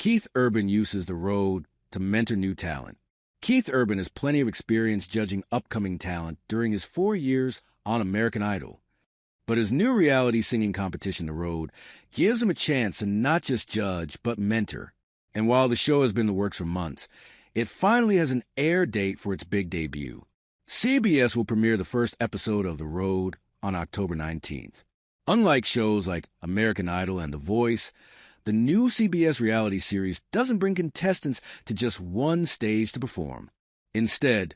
Keith Urban uses the road to mentor new talent. Keith Urban has plenty of experience judging upcoming talent during his 4 years on American Idol. But his new reality singing competition, The Road, gives him a chance to not just judge, but mentor. And while the show has been in the works for months, it finally has an air date for its big debut. CBS will premiere the first episode of The Road on October 19th. Unlike shows like American Idol and The Voice, the new CBS reality series doesn't bring contestants to just one stage to perform. Instead,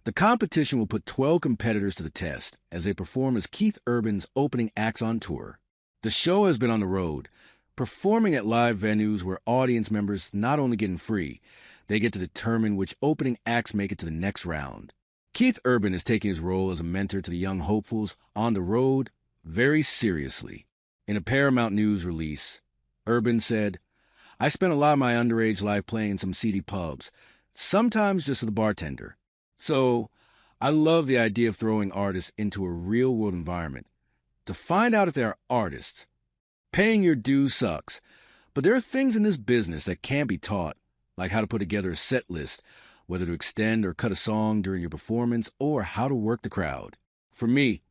the competition will put 12 competitors to the test as they perform as Keith Urban's opening acts on tour. The show has been on the road, performing at live venues where audience members not only get in free, they get to determine which opening acts make it to the next round. Keith Urban is taking his role as a mentor to the young hopefuls on the road very seriously. In a Paramount News release, Urban said, "I spent a lot of my underage life playing in some seedy pubs, sometimes just as a bartender. So I love the idea of throwing artists into a real-world environment to find out if they are artists. Paying your dues sucks, but there are things in this business that can't be taught, like how to put together a set list, whether to extend or cut a song during your performance, or how to work the crowd. For me,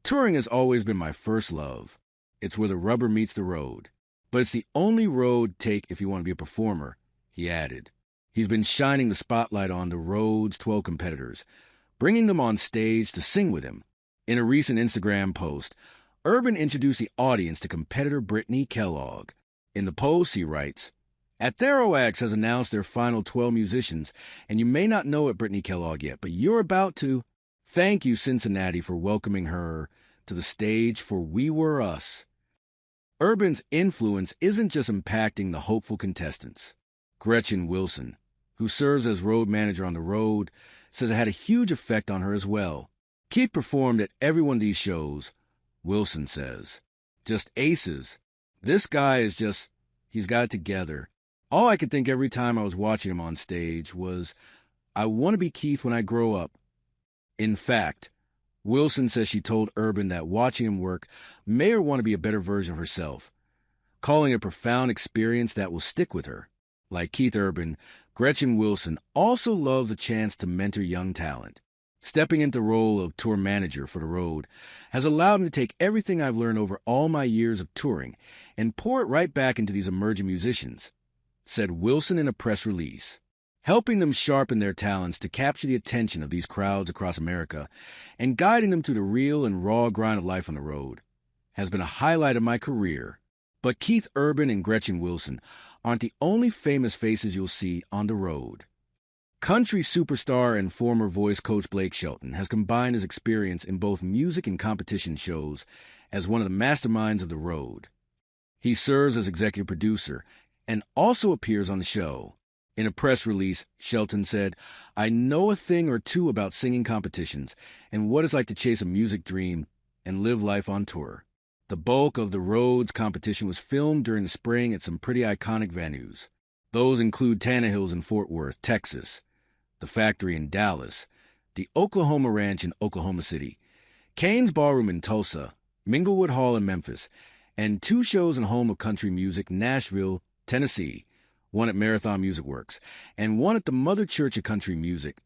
touring has always been my first love. It's where the rubber meets the road. But it's the only road to take if you want to be a performer," he added. He's been shining the spotlight on the road's 12 competitors, bringing them on stage to sing with him. In a recent Instagram post, Urban introduced the audience to competitor Brittany Kellogg. In the post, he writes, "Atheroax has announced their final 12 musicians, and you may not know it, Brittany Kellogg, yet, but you're about to. Thank you, Cincinnati, for welcoming her to the stage for We Were Us." Urban's influence isn't just impacting the hopeful contestants. Gretchen Wilson, who serves as road manager on the road, says it had a huge effect on her as well. Keith performed at every one of these shows, Wilson says. Just aces. This guy is just, he's got it together. All I could think every time I was watching him on stage was, I want to be Keith when I grow up. In fact, Wilson says she told Urban that watching him work made her want to be a better version of herself, calling it a profound experience that will stick with her. Like Keith Urban, Gretchen Wilson also loves the chance to mentor young talent. Stepping into the role of tour manager for The Road has allowed me to take everything I've learned over all my years of touring and pour it right back into these emerging musicians, said Wilson in a press release. Helping them sharpen their talents to capture the attention of these crowds across America and guiding them through the real and raw grind of life on the road has been a highlight of my career. But Keith Urban and Gretchen Wilson aren't the only famous faces you'll see on the road. Country superstar and former voice coach Blake Shelton has combined his experience in both music and competition shows as one of the masterminds of the road. He serves as executive producer and also appears on the show. In a press release, Shelton said, "I know a thing or two about singing competitions and what it's like to chase a music dream and live life on tour." The bulk of the Road's competition was filmed during the spring at some pretty iconic venues. Those include Tannehill's in Fort Worth, Texas, the Factory in Dallas, the Oklahoma Ranch in Oklahoma City, Kane's Ballroom in Tulsa, Minglewood Hall in Memphis, and 2 shows in home of country music, Nashville, Tennessee, one at Marathon Music Works, and one at the Mother Church of Country Music,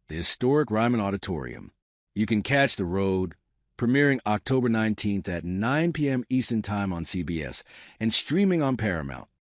the historic Ryman Auditorium. You can catch The Road, premiering October 19th at 9 p.m. Eastern Time on CBS and streaming on Paramount.